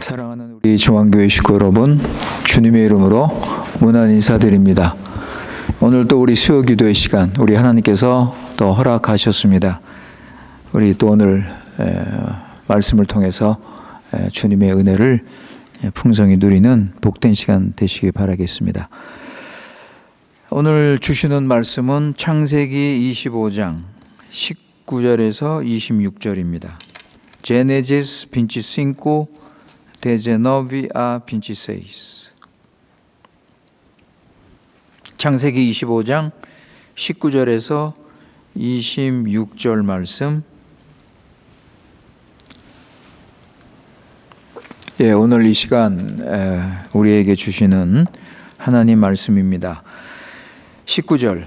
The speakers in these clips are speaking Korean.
사랑하는 우리 중앙교회 식구 여러분, 주님의 이름으로 문안 인사드립니다. 오늘 또 우리 수요 기도의 시간, 우리 하나님께서 또 허락하셨습니다. 우리 또 오늘 말씀을 통해서 주님의 은혜를 풍성히 누리는 복된 시간 되시기 바라겠습니다. 오늘 주시는 말씀은 창세기 25장 19절에서 26절입니다. Gênesis 25, 19 a 26. 창세기 25장 19절에서 26절 말씀. 오늘 이 시간 우리에게 주시는 하나님 말씀입니다. 19절.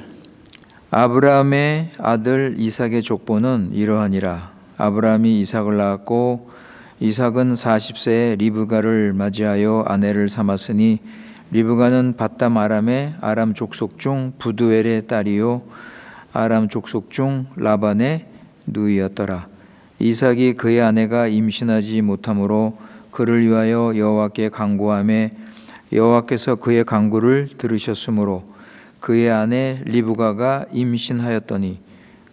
아브라함의 아들 이삭의 족보는 이러하니라. 아브라함이 이삭을 낳았고 이삭은 40세에 리브가를 맞이하여 아내를 삼았으니 리브가는 밧담 아람의 아람 족속 중 부두엘의 딸이요 아람 족속 중 라반의 누이였더라. 이삭이 그의 아내가 임신하지 못하므로 그를 위하여 여호와께 간구하매 여호와께서 그의 간구를 들으셨으므로 그의 아내 리브가가 임신하였더니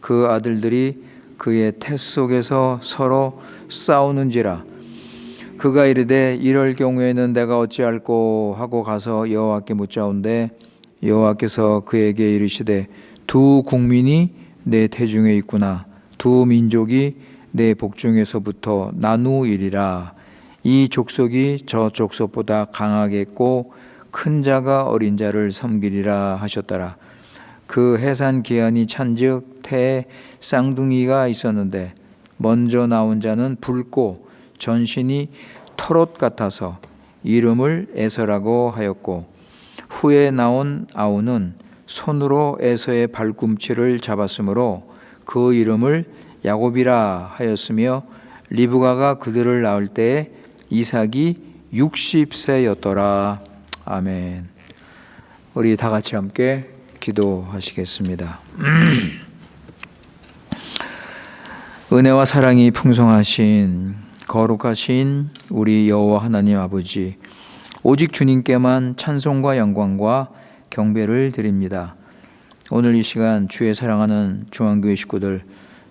그 아들들이 그의 태 속에서 서로 싸우는지라. 그가 이르되 이럴 경우에는 내가 어찌할꼬 하고 가서 여호와께 묻자온대 여호와께서 그에게 이르시되 두 국민이 내 태중에 있구나. 두 민족이 내 복중에서부터 나누이리라. 이 족속이 저 족속보다 강하겠고 큰 자가 어린 자를 섬기리라 하셨더라. 그 해산 기한이 찬즉 태에 쌍둥이가 있었는데 먼저 나온 자는 붉고 전신이 털옷 같아서 이름을 에서라고 하였고 후에 나온 아우는 손으로 에서의 발꿈치를 잡았으므로 그 이름을 야곱이라 하였으며 리브가가 그들을 낳을 때에 이삭이 60세였더라. 아멘. 우리 다 같이 함께 기도하시겠습니다. 은혜와 사랑이 풍성하신 거룩하신 우리 여호와 하나님 아버지, 오직 주님께만 찬송과 영광과 경배를 드립니다. 오늘 이 시간 주의 사랑하는 중앙교회 식구들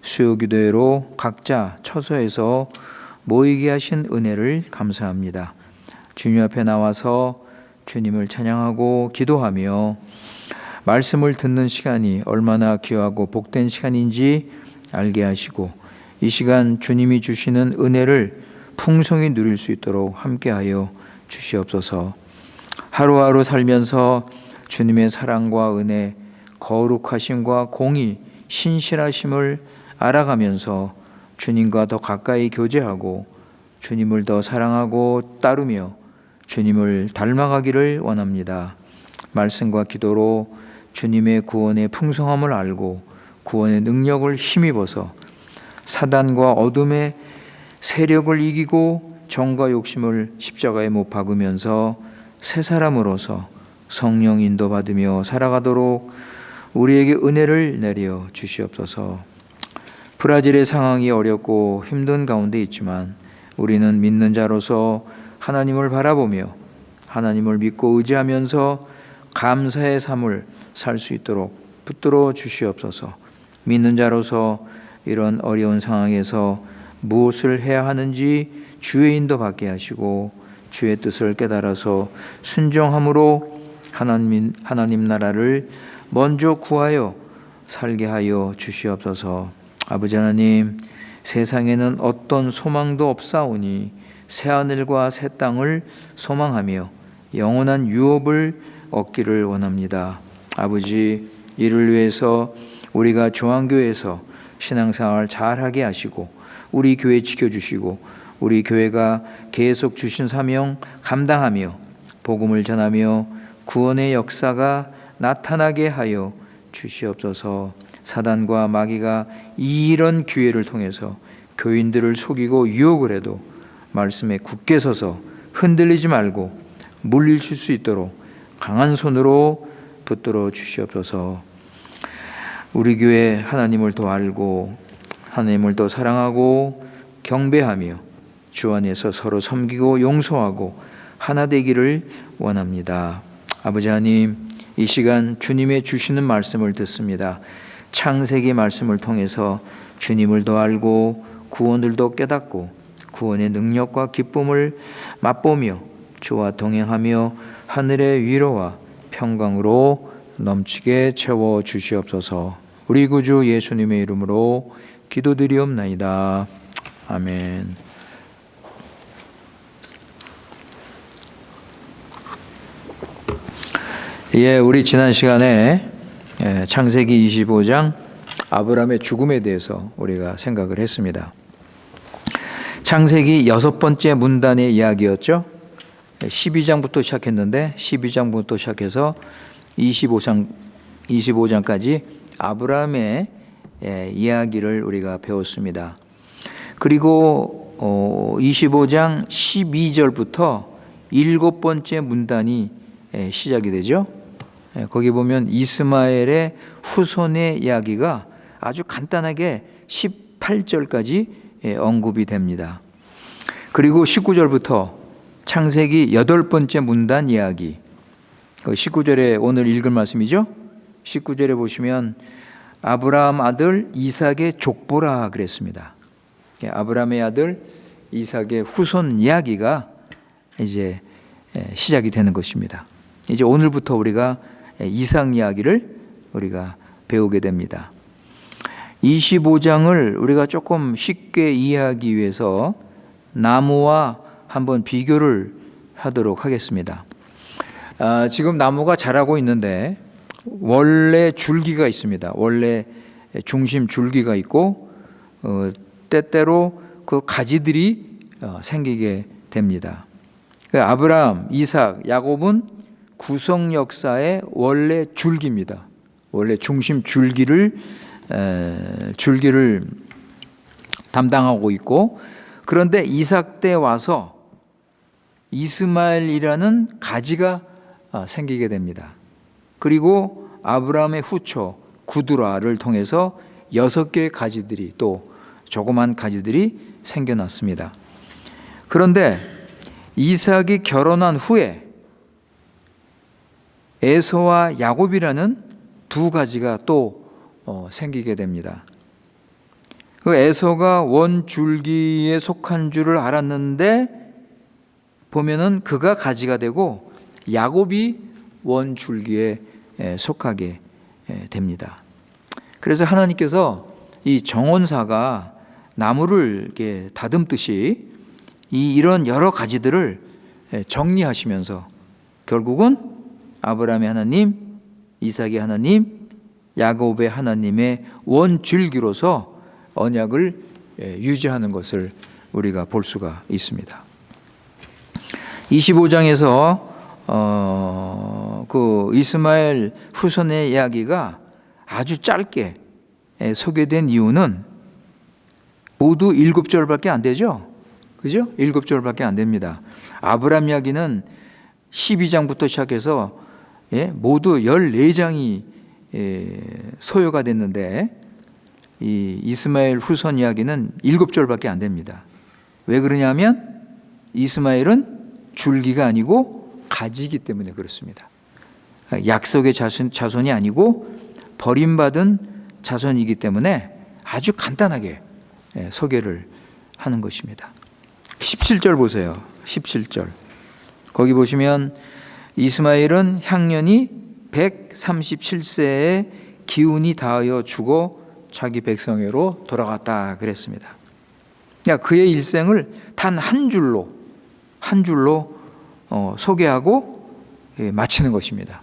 수요기도회로 각자 처소에서 모이게 하신 은혜를 감사합니다. 주님 앞에 나와서 주님을 찬양하고 기도하며 말씀을 듣는 시간이 얼마나 귀하고 복된 시간인지 알게 하시고 이 시간 주님이 주시는 은혜를 풍성히 누릴 수 있도록 함께하여 주시옵소서. 하루하루 살면서 주님의 사랑과 은혜, 거룩하심과 공의, 신실하심을 알아가면서 주님과 더 가까이 교제하고 주님을 더 사랑하고 따르며 주님을 닮아가기를 원합니다. 말씀과 기도로 주님의 구원의 풍성함을 알고 구원의 능력을 힘입어서 사단과 어둠의 세력을 이기고 정과 욕심을 십자가에 못 박으면서 새 사람으로서 성령 인도받으며 살아가도록 우리에게 은혜를 내려 주시옵소서. 브라질의 상황이 어렵고 힘든 가운데 있지만 우리는 믿는 자로서 하나님을 바라보며 하나님을 믿고 의지하면서 감사의 삶을 살 수 있도록 붙들어 주시옵소서. 믿는 자로서 이런 어려운 상황에서 무엇을 해야 하는지 주의 인도 받게 하시고 주의 뜻을 깨달아서 순종함으로 하나님 나라를 먼저 구하여 살게 하여 주시옵소서. 아버지 하나님, 세상에는 어떤 소망도 없사오니 새하늘과 새 땅을 소망하며 영원한 유업을 얻기를 원합니다. 아버지, 이를 위해서 우리가 중앙교회에서 신앙생활 잘하게 하시고 우리 교회 지켜주시고 우리 교회가 계속 주신 사명 감당하며 복음을 전하며 구원의 역사가 나타나게 하여 주시옵소서. 사단과 마귀가 이런 기회를 통해서 교인들을 속이고 유혹을 해도 말씀에 굳게 서서 흔들리지 말고 물리칠 수 있도록 강한 손으로 붙들어 주시옵소서. 우리 교회 하나님을 더 알고 하나님을 더 사랑하고 경배하며 주 안에서 서로 섬기고 용서하고 하나 되기를 원합니다. 아버지 하나님, 이 시간 주님의 주시는 말씀을 듣습니다. 창세기 말씀을 통해서 주님을 더 알고 구원을 더 깨닫고 구원의 능력과 기쁨을 맛보며 주와 동행하며 하늘의 위로와 평강으로 넘치게 채워 주시옵소서. 우리 구주 예수님의 이름으로 기도드리옵나이다. 아멘. 우리 지난 시간에 창세기 25장 아브라함의 죽음에 대해서 우리가 생각을 했습니다. 창세기 6번째 문단의 이야기였죠. 12장부터 시작했는데 12장부터 시작해서 25장까지 아브라함의 이야기를 우리가 배웠습니다. 그리고 25장 12절부터 7번째 문단이 시작이 되죠. 거기 보면 이스마엘의 후손의 이야기가 아주 간단하게 18절까지 언급이 됩니다. 그리고 19절부터 창세기 8번째 문단 이야기, 19절에 오늘 읽을 말씀이죠. 19절에 보시면 아브라함 아들 이삭의 족보라 그랬습니다. 아브라함의 아들 이삭의 후손 이야기가 이제 시작이 되는 것입니다. 이제 오늘부터 우리가 이삭 이야기를 우리가 배우게 됩니다. 25장을 우리가 조금 쉽게 이해하기 위해서 나무와 한번 비교를 하도록 하겠습니다. 지금 나무가 자라고 있는데 원래 줄기가 있습니다. 원래 중심 줄기가 있고 때때로 그 가지들이 생기게 됩니다. 아브라함, 이삭, 야곱은 구성 역사의 원래 줄기입니다. 원래 중심 줄기를 담당하고 있고, 그런데 이삭 때 와서 이스마엘이라는 가지가 생기게 됩니다. 그리고 아브라함의 후초 구두라를 통해서 6개의 가지들이, 또 조그만 가지들이 생겨났습니다. 그런데 이삭이 결혼한 후에 에서와 야곱이라는 두 가지가 또 생기게 됩니다. 그 에서가 원줄기에 속한 줄을 알았는데 보면은 그가 가지가 되고 야곱이 원줄기에 속하게 됩니다. 그래서 하나님께서 이 정원사가 나무를 이렇게 다듬듯이 이런 여러 가지들을 정리하시면서 결국은 아브라함의 하나님, 이삭의 하나님, 야곱의 하나님의 원줄기로서 언약을 유지하는 것을 우리가 볼 수가 있습니다. 25장에서 그 이스마엘 후손의 이야기가 아주 짧게 소개된 이유는 모두 7절밖에 안 되죠. 그죠? 7절밖에 안 됩니다. 아브라함 이야기는 12장부터 시작해서 모두 14장이 소요가 됐는데 이 이스마엘 후손 이야기는 7절밖에 안 됩니다. 왜 그러냐면 이스마엘은 줄기가 아니고 가지이기 때문에 그렇습니다. 약속의 자손이 아니고 버림받은 자손이기 때문에 아주 간단하게 소개를 하는 것입니다. 17절 보세요. 17절. 거기 보시면 이스마엘은 향년이 137세에 기운이 다하여 죽어 자기 백성에로 돌아갔다 그랬습니다. 그러니까 그의 일생을 단 한 줄로 소개하고 마치는 것입니다.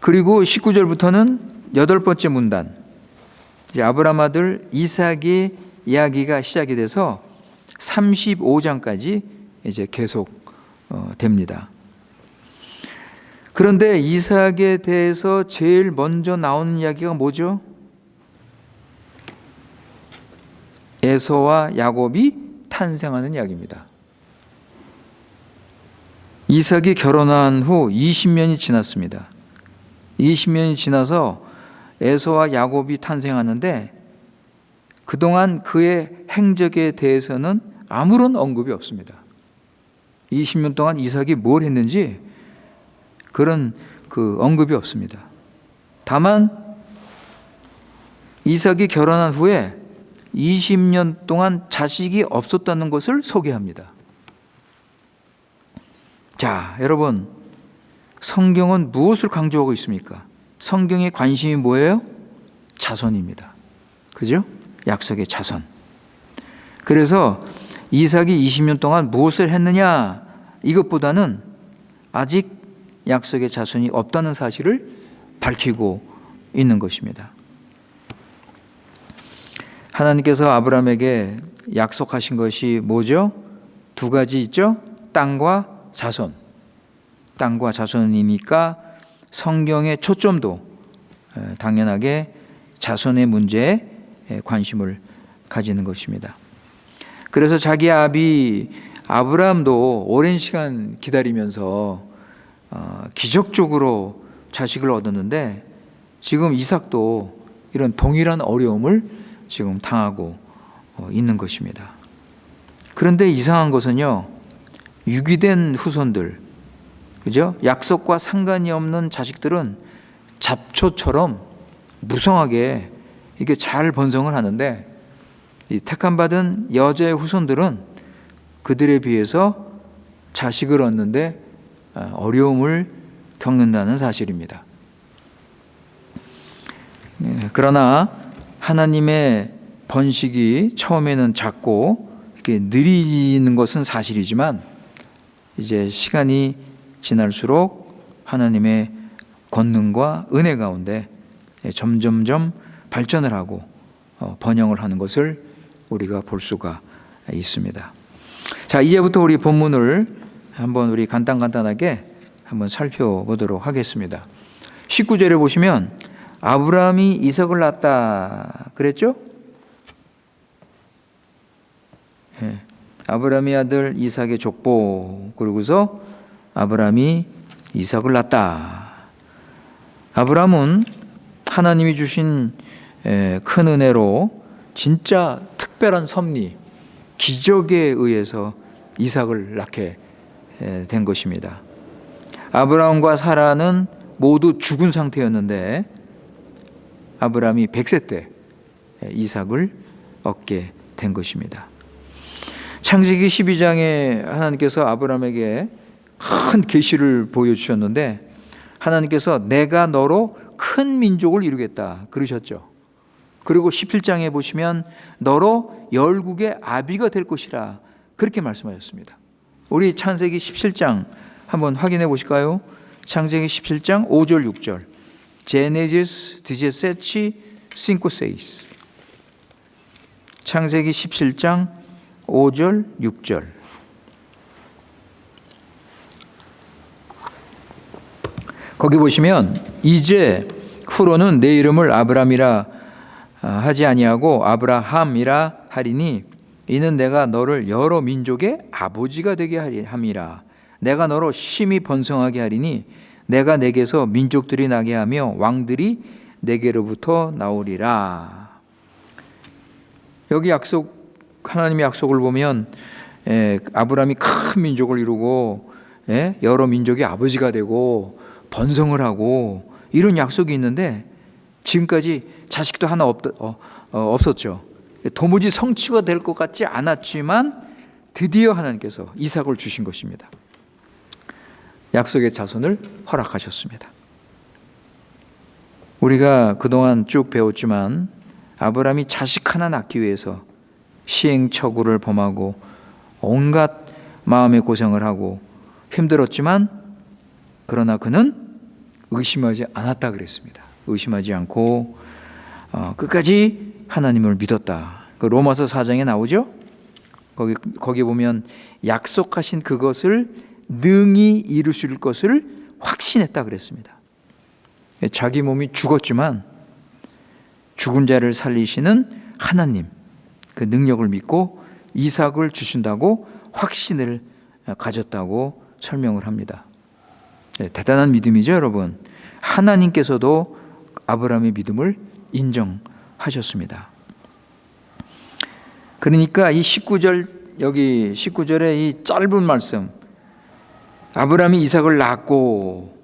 그리고 19절부터는 8번째 문단, 이제 아브라함 아들 이삭의 이야기가 시작이 돼서 35장까지 이제 계속 됩니다. 그런데 이삭에 대해서 제일 먼저 나오는 이야기가 뭐죠? 에서와 야곱이 탄생하는 이야기입니다. 이삭이 결혼한 후 20년이 지났습니다. 20년이 지나서 에서와 야곱이 탄생하는데 그동안 그의 행적에 대해서는 아무런 언급이 없습니다. 20년 동안 이삭이 뭘 했는지 그런 언급이 없습니다. 다만 이삭이 결혼한 후에 20년 동안 자식이 없었다는 것을 소개합니다. 자, 여러분, 성경은 무엇을 강조하고 있습니까? 성경의 관심이 뭐예요? 자손입니다. 그죠? 약속의 자손. 그래서 이삭이 20년 동안 무엇을 했느냐, 이것보다는 아직 약속의 자손이 없다는 사실을 밝히고 있는 것입니다. 하나님께서 아브라함에게 약속하신 것이 뭐죠? 두 가지 있죠? 땅과 자손. 땅과 자손이니까 성경의 초점도 당연하게 자손의 문제에 관심을 가지는 것입니다. 그래서 자기 아비 아브라함도 오랜 시간 기다리면서 기적적으로 자식을 얻었는데 지금 이삭도 이런 동일한 어려움을 지금 당하고 있는 것입니다. 그런데 이상한 것은요, 유기된 후손들, 그죠? 약속과 상관이 없는 자식들은 잡초처럼 무성하게 이게 잘 번성을 하는데 이 택함받은 여자의 후손들은 그들에 비해서 자식을 얻는데 어려움을 겪는다는 사실입니다. 그러나 하나님의 번식이 처음에는 작고 이렇게 느리는 것은 사실이지만 이제 시간이 지날수록 하나님의 권능과 은혜 가운데 점점점 발전을 하고 번영을 하는 것을 우리가 볼 수가 있습니다. 자, 이제부터 우리 본문을 한번 우리 간단하게 한번 살펴보도록 하겠습니다. 19절에 보시면 아브라함이 이삭을 낳았다 그랬죠? 네. 아브라함의 아들 이삭의 족보, 그러고서 아브라함이 이삭을 낳았다. 아브라함은 하나님이 주신 큰 은혜로 진짜 특별한 섭리, 기적에 의해서 이삭을 낳게 된 것입니다. 아브라함과 사라는 모두 죽은 상태였는데 아브라함이 100세 때 이삭을 얻게 된 것입니다. 창세기 12장에 하나님께서 아브라함에게 큰 계시를 보여주셨는데 하나님께서 내가 너로 큰 민족을 이루겠다 그러셨죠. 그리고 17장에 보시면 너로 열국의 아비가 될 것이라 그렇게 말씀하셨습니다. 우리 창세기 17장 한번 확인해 보실까요? 창세기 17장 5절 6절 Genesis 17, 5, 6 창세기 17장 5절 6절 거기 보시면 이제 후로는 내 이름을 아브람이라 하지 아니하고 아브라함이라 하리니 이는 내가 너를 여러 민족의 아버지가 되게 함이라. 내가 너로 심히 번성하게 하리니 내가 내게서 민족들이 나게 하며 왕들이 내게로부터 나오리라. 여기 하나님의 약속을 보면 아브라함이 큰 민족을 이루고 여러 민족의 아버지가 되고 번성을 하고 이런 약속이 있는데 지금까지 자식도 하나 없었죠. 도무지 성취가 될 것 같지 않았지만 드디어 하나님께서 이삭을 주신 것입니다. 약속의 자손을 허락하셨습니다. 우리가 그동안 쭉 배웠지만 아브라함이 자식 하나 낳기 위해서 시행착오를 범하고 온갖 마음의 고생을 하고 힘들었지만 그러나 그는 의심하지 않았다 그랬습니다. 의심하지 않고 끝까지 하나님을 믿었다. 그 로마서 4장에 나오죠. 거기 보면 약속하신 그것을 능히 이루실 것을 확신했다 그랬습니다. 자기 몸이 죽었지만 죽은 자를 살리시는 하나님 그 능력을 믿고 이삭을 주신다고 확신을 가졌다고 설명을 합니다. 대단한 믿음이죠, 여러분. 하나님께서도 아브라함의 믿음을 인정하셨습니다. 그러니까 이 19절 여기 19절에 이 짧은 말씀, 아브라함이 이삭을 낳고,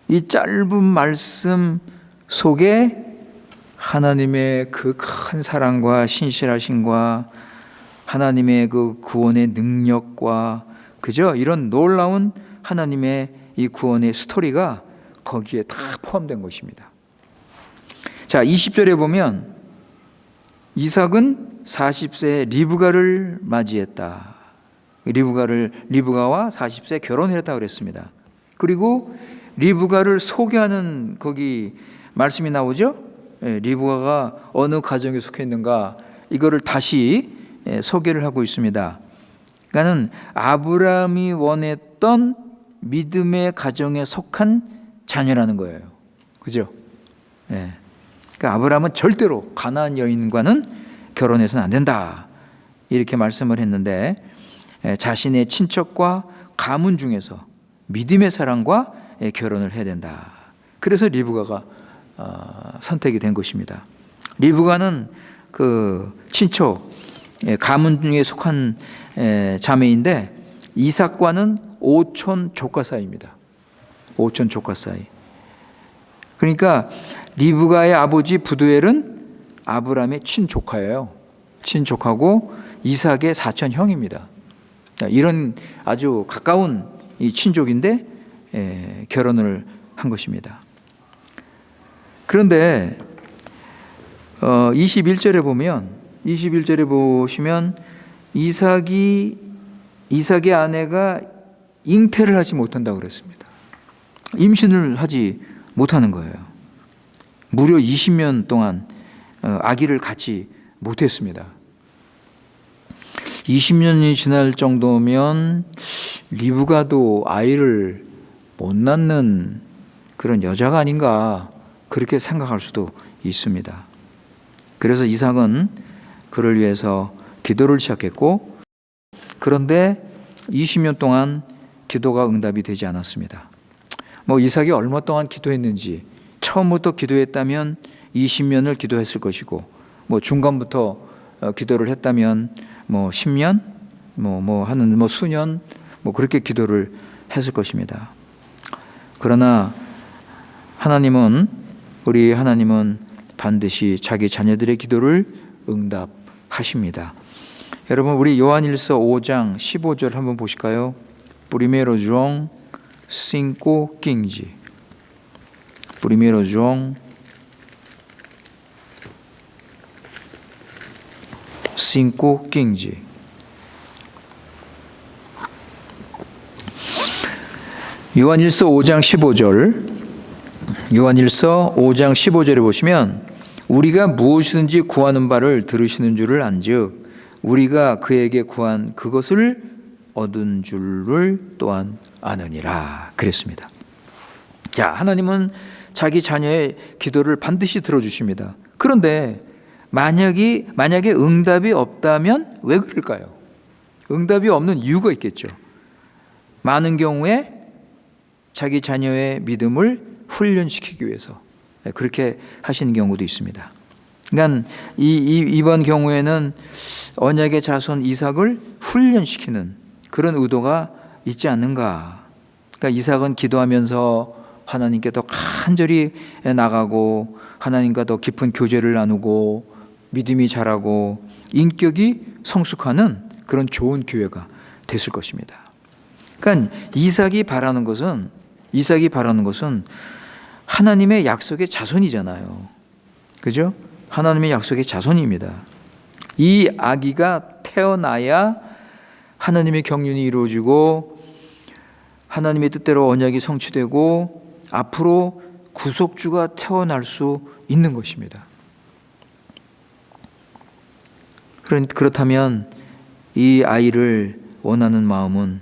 이 짧은 말씀 속에 하나님의 그 큰 사랑과 신실하심과 하나님의 그 구원의 능력과 그죠? 이런 놀라운 하나님의 이 구원의 스토리가 거기에 다 포함된 것입니다. 자, 20절에 보면 이삭은 40세에 리브가를 맞이했다. 리브가와 40세에 결혼을 했다고 그랬습니다. 그리고 리브가를 소개하는 거기 말씀이 나오죠? 리브가가 어느 가정에 속해 있는가 이거를 다시 소개를 하고 있습니다. 그러니까는 아브라함이 원했던 믿음의 가정에 속한 자녀라는 거예요. 그죠? 그러니까 아브라함은 절대로 가나안 여인과는 결혼해서는 안 된다. 이렇게 말씀을 했는데 자신의 친척과 가문 중에서 믿음의 사람과 결혼을 해야 된다. 그래서 리브가가 선택이 된 것입니다. 리브가는 그 친척 가문 중에 속한 자매인데 이삭과는 오촌 조카 사이입니다. 오촌 조카 사이. 그러니까 리브가의 아버지 부두엘은 아브라함의 친조카예요. 친조카고 이삭의 사촌 형입니다. 이런 아주 가까운 이 친족인데 결혼을 한 것입니다. 그런데 21절에 보시면 이삭의 아내가 잉태를 하지 못한다고 그랬습니다. 임신을 하지 못하는 거예요. 무려 20년 동안 아기를 갖지 못했습니다. 20년이 지날 정도면 리브가도 아이를 못 낳는 그런 여자가 아닌가 그렇게 생각할 수도 있습니다. 그래서 이삭은 그를 위해서 기도를 시작했고, 그런데 20년 동안 기도가 응답이 되지 않았습니다. 이삭이 얼마 동안 기도했는지, 처음부터 기도했다면 20년을 기도했을 것이고, 중간부터 기도를 했다면 10년, 하는 수년, 그렇게 기도를 했을 것입니다. 그러나 우리 하나님은 반드시 자기 자녀들의 기도를 응답하십니다. 여러분, 우리 요한일서 5장 15절 한번 보실까요? Primeiro João 5:15. Primeiro João 5:15. 요한일서 5장 15절. 요한일서 5장 15절에 보시면 우리가 무엇이든지 구하는 바를 들으시는 줄을 안즉 우리가 그에게 구한 그것을 얻은 줄을 또한 아느니라 그랬습니다. 자, 하나님은 자기 자녀의 기도를 반드시 들어주십니다. 그런데 만약에 응답이 없다면 왜 그럴까요? 응답이 없는 이유가 있겠죠. 많은 경우에 자기 자녀의 믿음을 훈련시키기 위해서 그렇게 하시는 경우도 있습니다. 그러니까 이번 경우에는 언약의 자손 이삭을 훈련시키는 그런 의도가 있지 않는가. 그러니까 이삭은 기도하면서 하나님께 더 간절히 나가고 하나님과 더 깊은 교제를 나누고 믿음이 자라고 인격이 성숙하는 그런 좋은 기회가 됐을 것입니다. 그러니까 이삭이 바라는 것은 하나님의 약속의 자손이잖아요. 그죠? 하나님의 약속의 자손입니다. 이 아기가 태어나야 하나님의 경륜이 이루어지고 하나님의 뜻대로 언약이 성취되고 앞으로 구속주가 태어날 수 있는 것입니다. 그렇다면 이 아이를 원하는 마음은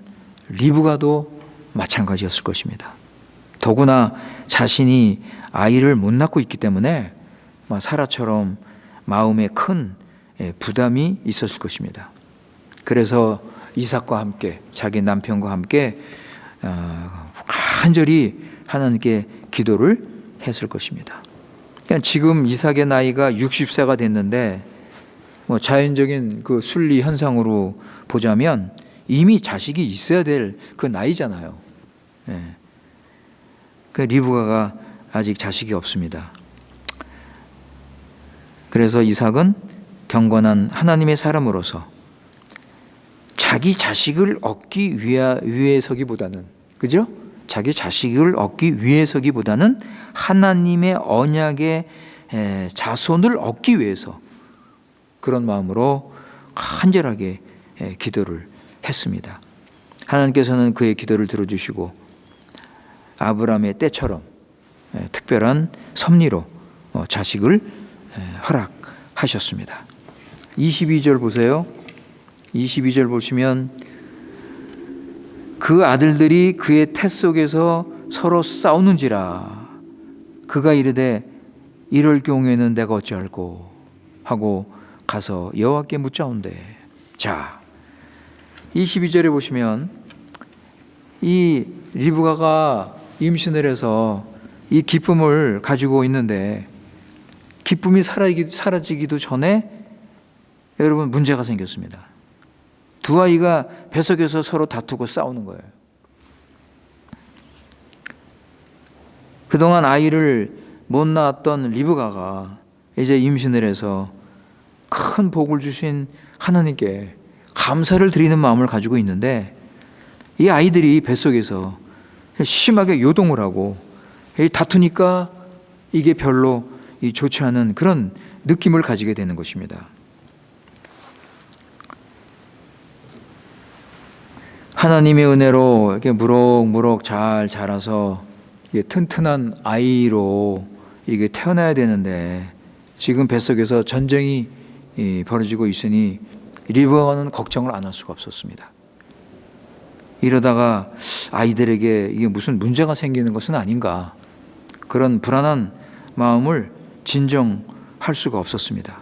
리브가도 마찬가지였을 것입니다. 더구나 자신이 아이를 못 낳고 있기 때문에 사라처럼 마음에 큰 부담이 있었을 것입니다. 그래서 이삭과 함께 자기 남편과 함께 간절히 하나님께 기도를 했을 것입니다. 그러니까 지금 이삭의 나이가 60세가 됐는데 뭐 자연적인 그 순리 현상으로 보자면 이미 자식이 있어야 될 그 나이잖아요. 예. 그 리브가가 아직 자식이 없습니다. 그래서 이삭은 경건한 하나님의 사람으로서 자기 자식을 얻기 위해서기보다는, 그죠? 자기 자식을 얻기 위해서기보다는 하나님의 언약의 자손을 얻기 위해서 그런 마음으로 간절하게 기도를 했습니다. 하나님께서는 그의 기도를 들어주시고 아브라함의 때처럼 특별한 섭리로 자식을 허락하셨습니다. 22절 보세요. 22절 보시면 그 아들들이 그의 태 속에서 서로 싸우는지라 그가 이르되 이럴 경우에는 내가 어찌할꼬 하고 가서 여호와께 묻자온대. 자, 22절에 보시면 이 리브가가 임신을 해서 이 기쁨을 가지고 있는데 기쁨이 사라지기도 전에 여러분 문제가 생겼습니다. 두 아이가 뱃속에서 서로 다투고 싸우는 거예요. 그동안 아이를 못 낳았던 리브가가 이제 임신을 해서 큰 복을 주신 하나님께 감사를 드리는 마음을 가지고 있는데 이 아이들이 뱃속에서 심하게 요동을 하고 다투니까 이게 별로 좋지 않은 그런 느낌을 가지게 되는 것입니다. 하나님의 은혜로 이렇게 무럭무럭 잘 자라서 튼튼한 아이로 이게 태어나야 되는데 지금 뱃속에서 전쟁이 벌어지고 있으니 리브가는 걱정을 안 할 수가 없었습니다. 이러다가 아이들에게 이게 무슨 문제가 생기는 것은 아닌가, 그런 불안한 마음을 진정할 수가 없었습니다.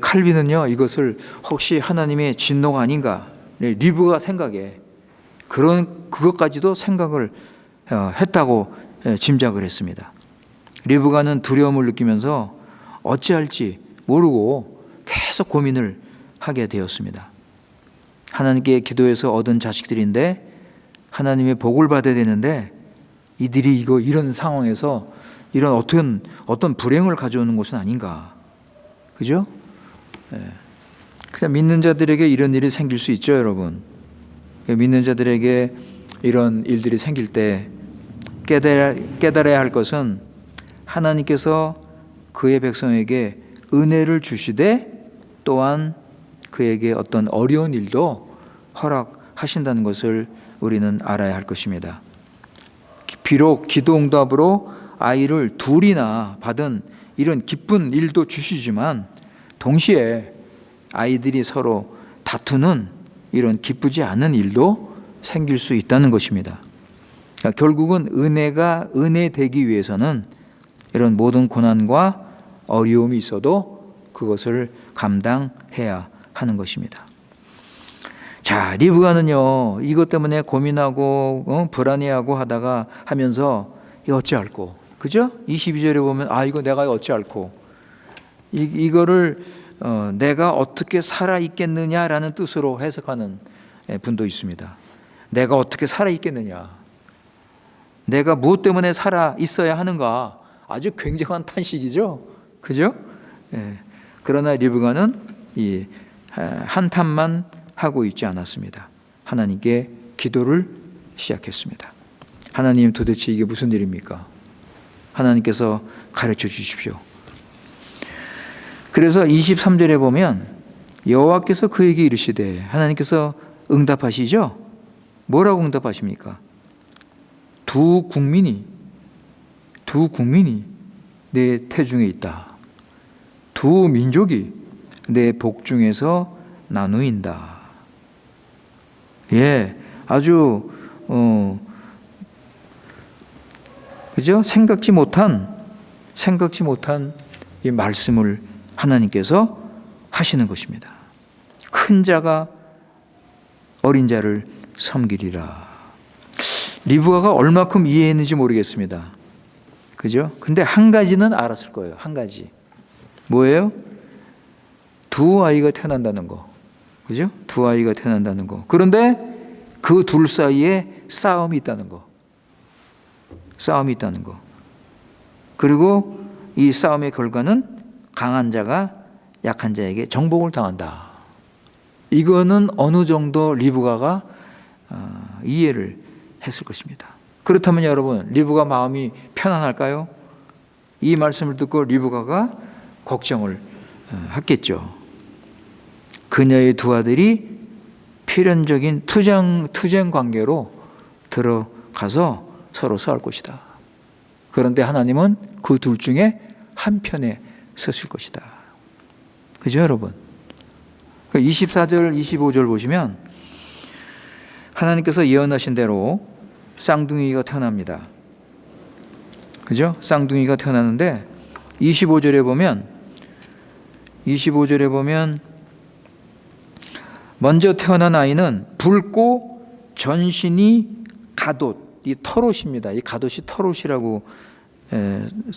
칼빈은요, 이것을 혹시 하나님의 진노가 아닌가, 리브가 생각에 그것까지도 생각을 했다고 짐작을 했습니다. 리브가는 두려움을 느끼면서 어찌할지 모르고 계속 고민을 하게 되었습니다. 하나님께 기도해서 얻은 자식들인데 하나님의 복을 받아야 되는데 이들이 이런 상황에서 이런 어떤 불행을 가져오는 것은 아닌가, 그죠? 그냥 믿는 자들에게 이런 일이 생길 수 있죠, 여러분. 믿는 자들에게 이런 일들이 생길 때 깨달아야 할 것은 하나님께서 그의 백성에게 은혜를 주시되 또한 그에게 어떤 어려운 일도 허락하신다는 것을 우리는 알아야 할 것입니다. 비록 기도응답으로 아이를 둘이나 받은 이런 기쁜 일도 주시지만 동시에 아이들이 서로 다투는 이런 기쁘지 않은 일도 생길 수 있다는 것입니다. 그러니까 결국은 은혜가 은혜되기 위해서는 이런 모든 고난과 어려움이 있어도 그것을 감당해야 하는 것입니다. 자, 리브가는요, 이것 때문에 고민하고 불안해하고 하면서 어찌할꼬, 그죠? 22절에 보면 이거 내가 어찌할꼬, 이거를 내가 어떻게 살아 있겠느냐라는 뜻으로 해석하는 분도 있습니다. 내가 어떻게 살아 있겠느냐, 내가 무엇 때문에 살아 있어야 하는가, 아주 굉장한 탄식이죠, 그죠? 그러나 리브가는 이 한탄만 하고 있지 않았습니다. 하나님께 기도를 시작했습니다. 하나님, 도대체 이게 무슨 일입니까? 하나님께서 가르쳐 주십시오. 그래서 23절에 보면 여호와께서 그에게 이르시되, 하나님께서 응답하시죠? 뭐라고 응답하십니까? 두 국민이 내 태중에 있다. 두 민족이 내 복중에서 나누인다. 아주 그죠? 생각지 못한 이 말씀을 하나님께서 하시는 것입니다. 큰 자가 어린 자를 섬기리라. 리브가가 얼마큼 이해했는지 모르겠습니다. 그죠? 근데 한 가지는 알았을 거예요. 한 가지. 뭐예요? 두 아이가 태어난다는 거. 그죠? 두 아이가 태어난다는 거. 그런데 그 둘 사이에 싸움이 있다는 거. 싸움이 있다는 거. 그리고 이 싸움의 결과는 강한 자가 약한 자에게 정복을 당한다. 이거는 어느 정도 리브가가 이해를 했을 것입니다. 그렇다면 여러분, 리브가 마음이 편안할까요? 이 말씀을 듣고 리브가가 걱정을 했겠죠. 그녀의 두 아들이 필연적인 투쟁 관계로 들어가서 서로 싸울 것이다. 그런데 하나님은 그 둘 중에 한 편에 서실 것이다. 그죠, 여러분? 24절, 25절 보시면 하나님께서 예언하신 대로 쌍둥이가 태어납니다. 그죠? 쌍둥이가 태어나는데 25절에 보면 먼저 태어난 아이는 붉고 전신이 갓옷, 이 털옷입니다. 이 갓옷이 털옷이라고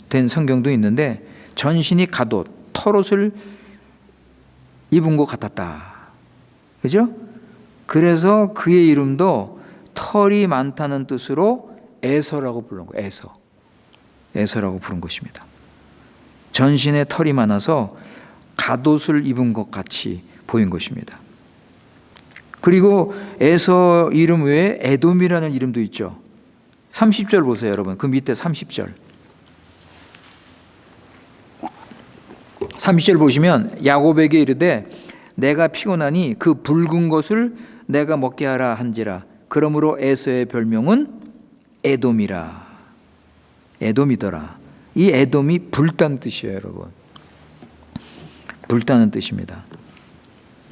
된 성경도 있는데 전신이 갓옷, 털옷을 입은 것 같았다. 그죠? 그래서 그의 이름도 털이 많다는 뜻으로 에서라고 부른 거예요. 에서라고 부른 것입니다. 전신에 털이 많아서 갓옷을 입은 것 같이 보인 것입니다. 그리고 에서 이름 외에 에돔이라는 이름도 있죠. 30절 보세요, 여러분. 그 밑에 30절. 30절 보시면 야곱에게 이르되 내가 피곤하니 그 붉은 것을 내가 먹게 하라 한지라. 그러므로 에서의 별명은 에돔이라. 에돔이더라. 이 에돔이 불다는 뜻이에요, 여러분. 불다는 뜻입니다.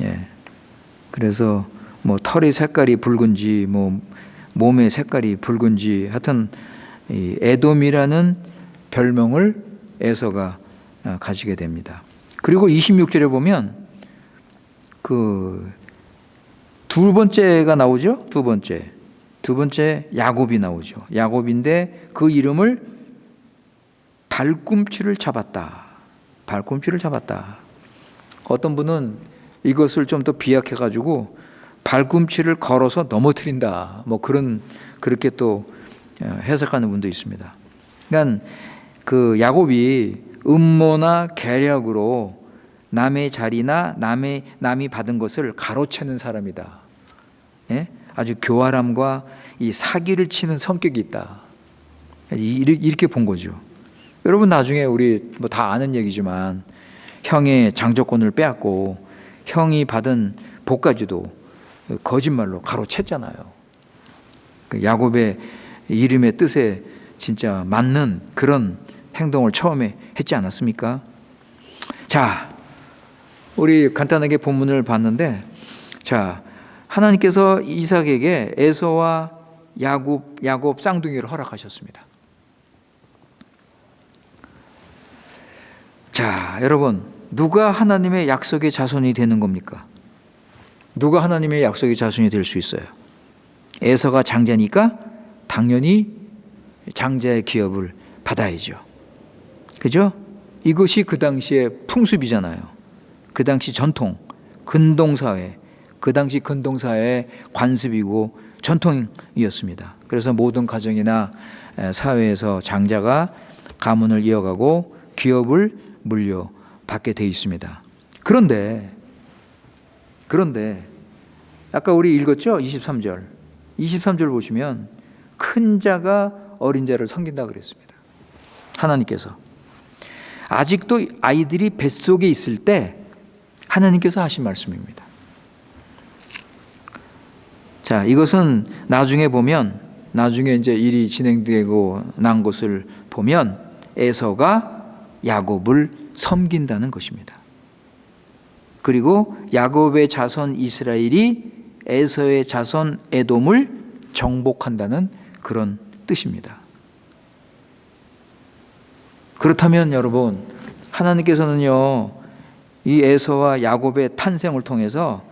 예. 그래서 뭐 털의 색깔이 붉은지 뭐 몸의 색깔이 붉은지 하여튼 이 에돔이라는 별명을 에서가 가지게 됩니다. 그리고 26절에 보면 그 두 번째가 나오죠. 두 번째 야곱이 나오죠. 야곱인데 그 이름을 발꿈치를 잡았다. 발꿈치를 잡았다. 어떤 분은 이것을 좀 더 비약해 가지고 발꿈치를 걸어서 넘어뜨린다. 뭐 그렇게 또 해석하는 분도 있습니다. 그러니까 그 야곱이 음모나 계략으로 남의 자리나 남이 받은 것을 가로채는 사람이다. 예? 아주 교활함과 이 사기를 치는 성격이 있다. 이렇게 본 거죠. 여러분 나중에 우리 뭐 다 아는 얘기지만 형의 장조건을 빼앗고 형이 받은 복까지도 거짓말로 가로챘잖아요. 야곱의 이름의 뜻에 진짜 맞는 그런 행동을 처음에 했지 않았습니까? 자, 우리 간단하게 본문을 봤는데, 자, 하나님께서 이삭에게 에서와 야곱 쌍둥이를 허락하셨습니다. 자, 여러분, 누가 하나님의 약속의 자손이 되는 겁니까? 누가 하나님의 약속의 자손이 될 수 있어요? 에서가 장자니까 당연히 장자의 기업을 받아야죠. 그죠? 이것이 그 당시의 풍습이잖아요. 그 당시 전통, 근동사회, 그 당시 근동사회의 관습이고 전통이었습니다. 그래서 모든 가정이나 사회에서 장자가 가문을 이어가고 기업을 물려받게 되어 있습니다. 그런데 아까 우리 읽었죠? 23절 보시면 큰 자가 어린 자를 섬긴다 그랬습니다. 하나님께서 아직도 아이들이 뱃속에 있을 때 하나님께서 하신 말씀입니다. 자, 이것은 나중에 이제 일이 진행되고 난 것을 보면 에서가 야곱을 섬긴다는 것입니다. 그리고 야곱의 자손 이스라엘이 에서의 자손 에돔을 정복한다는 그런 뜻입니다. 그렇다면 여러분, 하나님께서는요, 이 에서와 야곱의 탄생을 통해서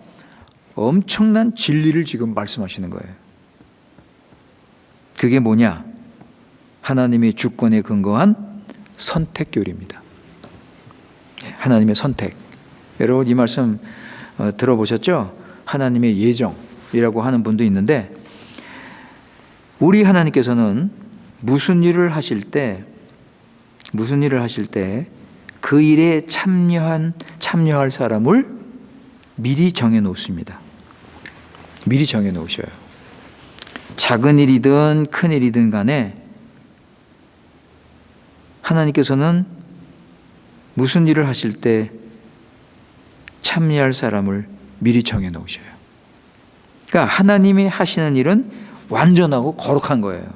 엄청난 진리를 지금 말씀하시는 거예요. 그게 뭐냐? 하나님의 주권에 근거한 선택 교리입니다. 하나님의 선택. 여러분 이 말씀 들어보셨죠? 하나님의 예정이라고 하는 분도 있는데, 우리 하나님께서는 무슨 일을 하실 때 그 일에 참여할 사람을 미리 정해 놓습니다. 미리 정해 놓으셔요. 작은 일이든 큰 일이든 간에 하나님께서는 무슨 일을 하실 때 참여할 사람을 미리 정해 놓으셔요. 그러니까 하나님이 하시는 일은 완전하고 거룩한 거예요.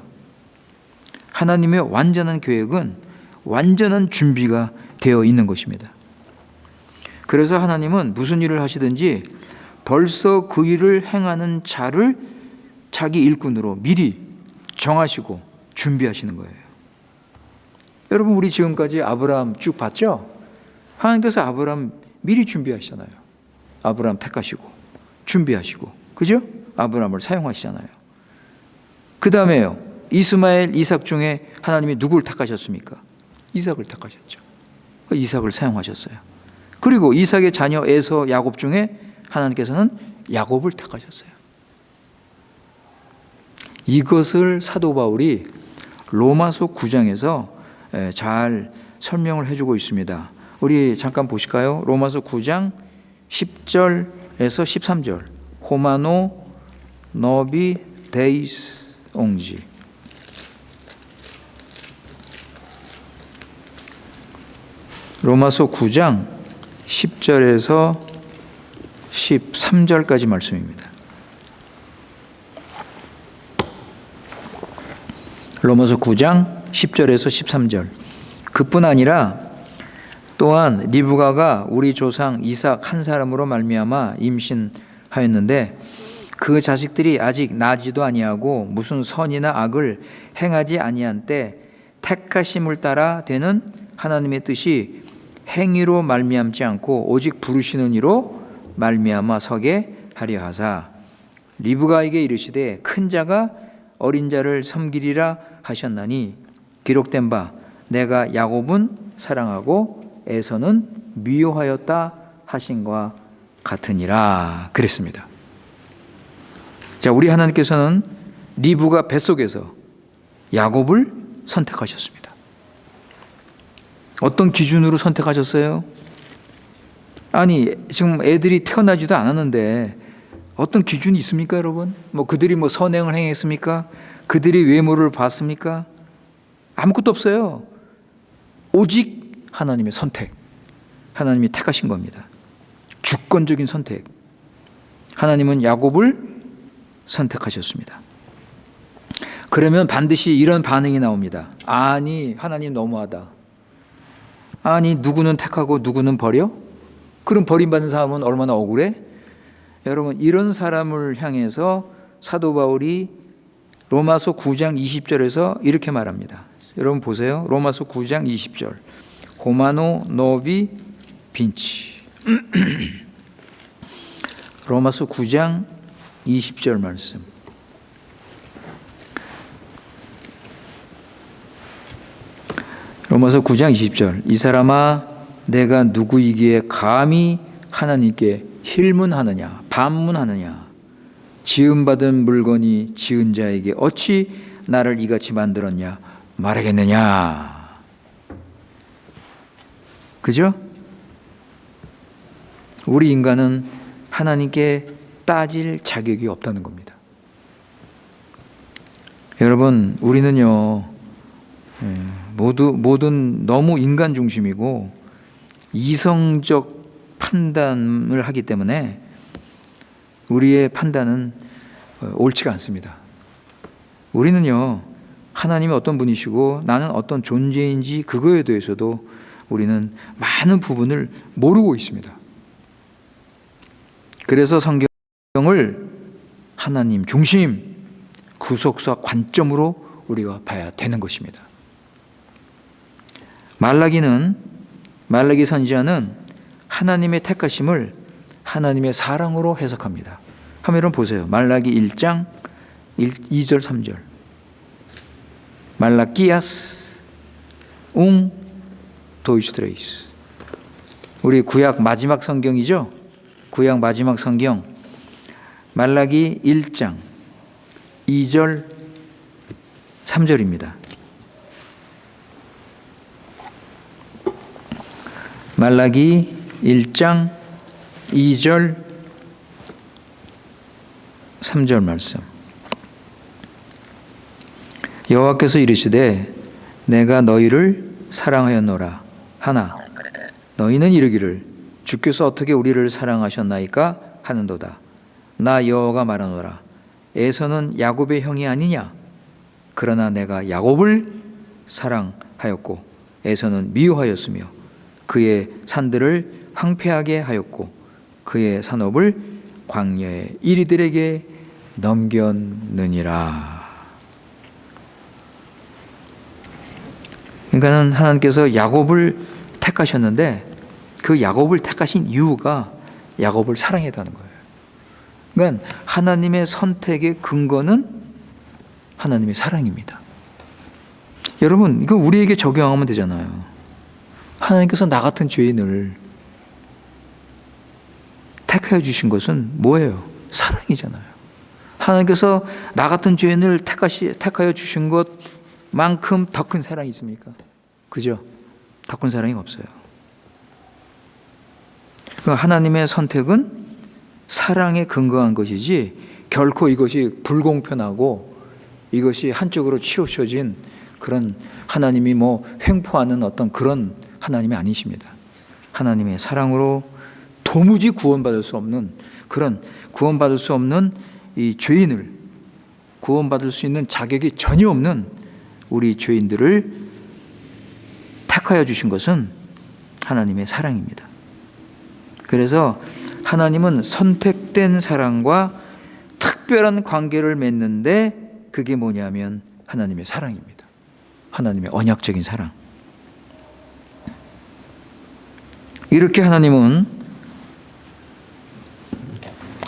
하나님의 완전한 계획은 완전한 준비가 되어 있는 것입니다. 그래서 하나님은 무슨 일을 하시든지 벌써 그 일을 행하는 자를 자기 일꾼으로 미리 정하시고 준비하시는 거예요. 여러분 우리 지금까지 아브라함 쭉 봤죠? 하나님께서 아브라함 미리 준비하시잖아요. 아브라함 택하시고 준비하시고, 그죠? 아브라함을 사용하시잖아요. 그 다음에요, 이스마엘, 이삭 중에 하나님이 누구를 택하셨습니까? 이삭을 택하셨죠. 이삭을 사용하셨어요. 그리고 이삭의 자녀 에서, 야곱 중에 하나님께서는 야곱을 택하셨어요. 이것을 사도 바울이 로마서 9장에서 잘 설명을 해주고 있습니다. 우리 잠깐 보실까요? 로마서 9장 10절에서 13절. 호마노 너비 데이스 옹지. 로마서 9장 10절에서 13절까지 말씀입니다. 로마서 9장 10절에서 13절. 그뿐 아니라 또한 리브가가 우리 조상 이삭 한 사람으로 말미암아 임신하였는데 그 자식들이 아직 나지도 아니하고 무슨 선이나 악을 행하지 아니한 때 택하심을 따라 되는 하나님의 뜻이 행위로 말미암지 않고 오직 부르시는 이로 말미암아 서게 하려 하사 리브가에게 이르시되 큰 자가 어린 자를 섬기리라 하셨나니 기록된 바 내가 야곱은 사랑하고 에서는 미워하였다 하신과 같으니라 그랬습니다. 자, 우리 하나님께서는 리브가 뱃속에서 야곱을 선택하셨습니다. 어떤 기준으로 선택하셨어요? 아니, 지금 애들이 태어나지도 않았는데 어떤 기준이 있습니까, 여러분? 그들이 선행을 행했습니까? 그들이 외모를 봤습니까? 아무것도 없어요. 오직 하나님의 선택, 하나님이 택하신 겁니다. 주권적인 선택. 하나님은 야곱을 선택하셨습니다. 그러면 반드시 이런 반응이 나옵니다. 아니, 하나님 너무하다. 아니, 누구는 택하고 누구는 버려? 그럼 버림받은 사람은 얼마나 억울해? 여러분, 이런 사람을 향해서 사도 바울이 로마서 9장 20절에서 이렇게 말합니다. 여러분 보세요. 로마서 9장 20절. 호마노 노비 빈치. 로마서 9장 20절 말씀. 로마서 9장 20절. 이 사람아 내가 누구이기에 감히 하나님께 힐문하느냐 반문하느냐. 지음받은 물건이 지은 자에게 어찌 나를 이같이 만들었냐 말하겠느냐. 그죠? 우리 인간은 하나님께 따질 자격이 없다는 겁니다. 여러분, 우리는요 모든 너무 인간 중심이고 이성적 판단을 하기 때문에 우리의 판단은 옳지가 않습니다. 우리는요 하나님이 어떤 분이시고 나는 어떤 존재인지 그거에 대해서도 우리는 많은 부분을 모르고 있습니다. 그래서 성경을 하나님 중심 구속사 관점으로 우리가 봐야 되는 것입니다. 말라기 선지자는 하나님의 택하심을 하나님의 사랑으로 해석합니다. 한번 여러분 보세요. 말라기 1장 2절 3절. 말라키아스 웅 도이스트레이스. 우리 구약 마지막 성경이죠. 구약 마지막 성경 말라기 1장 2절 3절입니다. 말라기 1장 2절 3절 말씀. 여호와께서 이르시되 내가 너희를 사랑하였노라 하나 너희는 이르기를 주께서 어떻게 우리를 사랑하셨나이까 하는도다. 나 여호와가 말하노라 에서는 야곱의 형이 아니냐. 그러나 내가 야곱을 사랑하였고 에서는 미워하였으며 그의 산들을 황폐하게 하였고 그의 산업을 광야의 이리들에게 넘겼느니라. 그러니까는 하나님께서 야곱을 택하셨는데 그 야곱을 택하신 이유가 야곱을 사랑했다는 거예요. 그러니까 하나님의 선택의 근거는 하나님의 사랑입니다. 여러분, 이거 우리에게 적용하면 되잖아요. 하나님께서 나 같은 죄인을 택하여 주신 것은 뭐예요? 사랑이잖아요. 하나님께서 나 같은 죄인을 택하여 주신 것만큼 더 큰 사랑이 있습니까? 그죠? 더 큰 사랑이 없어요. 하나님의 선택은 사랑에 근거한 것이지 결코 이것이 불공평하고 이것이 한쪽으로 치우쳐진 그런 하나님이 횡포하는 어떤 그런 하나님이 아니십니다. 하나님의 사랑으로 도무지 구원받을 수 없는 그런 구원받을 수 없는 이 죄인을 구원받을 수 있는 자격이 전혀 없는 우리 죄인들을 택하여 주신 것은 하나님의 사랑입니다. 그래서 하나님은 선택된 사랑과 특별한 관계를 맺는데 그게 뭐냐면 하나님의 사랑입니다. 하나님의 언약적인 사랑. 이렇게 하나님은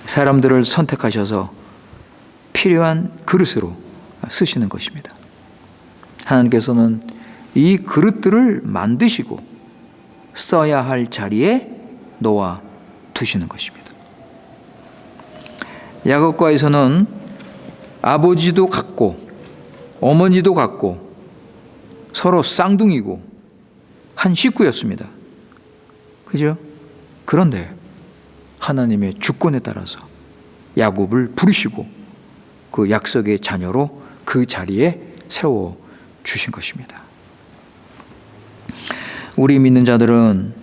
사람들을 선택하셔서 필요한 그릇으로 쓰시는 것입니다. 하나님께서는 이 그릇들을 만드시고 써야 할 자리에 놓아 두시는 것입니다. 야곱과에서는 아버지도 같고 어머니도 같고 서로 쌍둥이고 한 식구였습니다. 그죠? 그런데 하나님의 주권에 따라서 야곱을 부르시고 그 약속의 자녀로 그 자리에 세워 주신 것입니다. 우리 믿는 자들은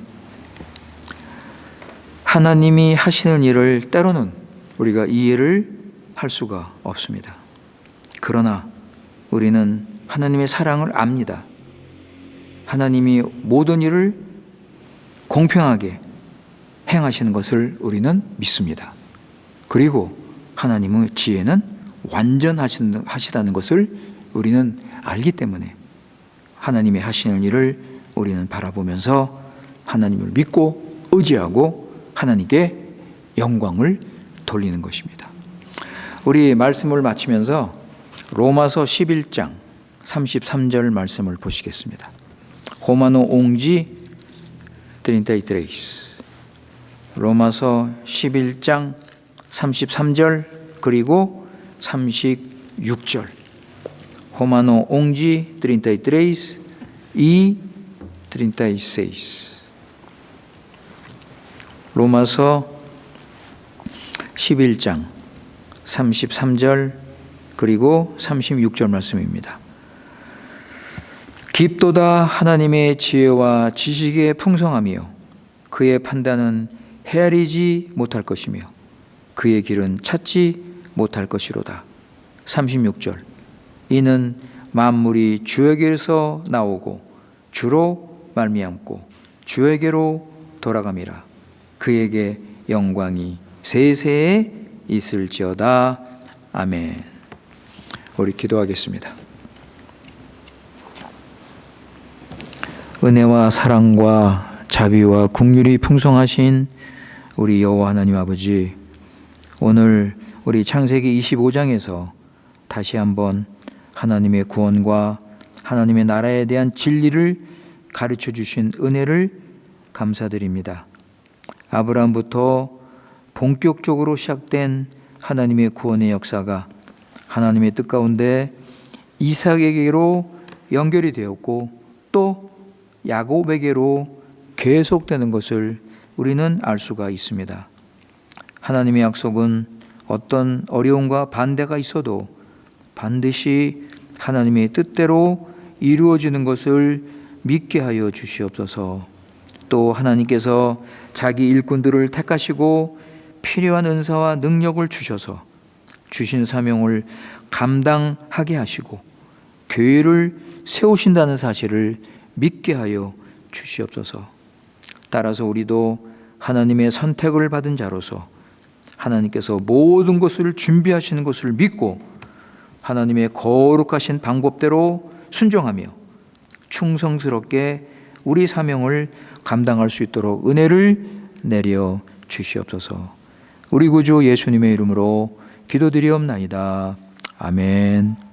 하나님이 하시는 일을 때로는 우리가 이해를 할 수가 없습니다. 그러나 우리는 하나님의 사랑을 압니다. 하나님이 모든 일을 공평하게 행하시는 것을 우리는 믿습니다. 그리고 하나님의 지혜는 완전하시다는 것을 우리는 알기 때문에 하나님이 하시는 일을 우리는 바라보면서 하나님을 믿고 의지하고 하나님께 영광을 돌리는 것입니다. 우리 말씀을 마치면서 로마서 11장 33절 말씀을 보시겠습니다. Romano 11, 33. 로마서 11장 33절 그리고 36절. Romano 11, 33 e 36. 로마서 11장 33절 그리고 36절 말씀입니다. 깊도다 하나님의 지혜와 지식의 풍성하며 그의 판단은 헤아리지 못할 것이며 그의 길은 찾지 못할 것이로다. 36절. 이는 만물이 주에게서 나오고 주로 말미암고 주에게로 돌아감이라. 그에게 영광이 세세에 있을지어다. 아멘. 우리 기도하겠습니다. 은혜와 사랑과 자비와 긍휼이 풍성하신 우리 여호와 하나님 아버지, 오늘 우리 창세기 25장에서 다시 한번 하나님의 구원과 하나님의 나라에 대한 진리를 가르쳐 주신 은혜를 감사드립니다. 아브라함부터 본격적으로 시작된 하나님의 구원의 역사가 하나님의 뜻 가운데 이삭에게로 연결이 되었고 또 야곱에게로 계속되는 것을 우리는 알 수가 있습니다. 하나님의 약속은 어떤 어려움과 반대가 있어도 반드시 하나님의 뜻대로 이루어지는 것을 믿게 하여 주시옵소서. 또 하나님께서 자기 일꾼들을 택하시고 필요한 은사와 능력을 주셔서 주신 사명을 감당하게 하시고 교회를 세우신다는 사실을 믿게 하여 주시옵소서. 따라서 우리도 하나님의 선택을 받은 자로서 하나님께서 모든 것을 준비하시는 것을 믿고 하나님의 거룩하신 방법대로 순종하며 충성스럽게 우리 사명을 감당할 수 있도록 은혜를 내려 주시옵소서. 우리 구주 예수님의 이름으로 기도드리옵나이다. 아멘.